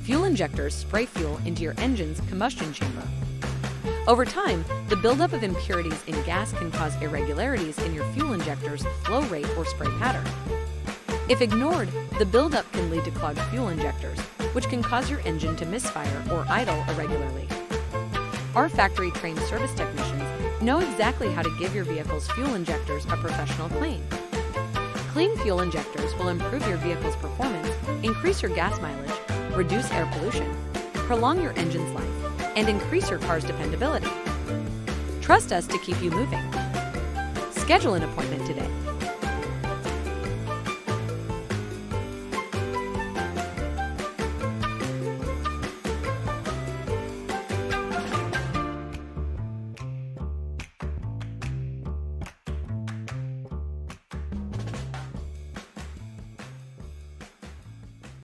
Fuel injectors spray fuel into your engine's combustion chamber. Over time, the buildup of impurities in gas can cause irregularities in your fuel injector's flow rate or spray pattern. If ignored, the buildup can lead to clogged fuel injectors, which can cause your engine to misfire or idle irregularly. Our factory-trained service technicians know exactly how to give your vehicle's fuel injectors a professional clean. Clean fuel injectors will improve your vehicle's performance, increase your gas mileage, reduce air pollution, prolong your engine's life, and increase your car's dependability. Trust us to keep you moving. Schedule an appointment today.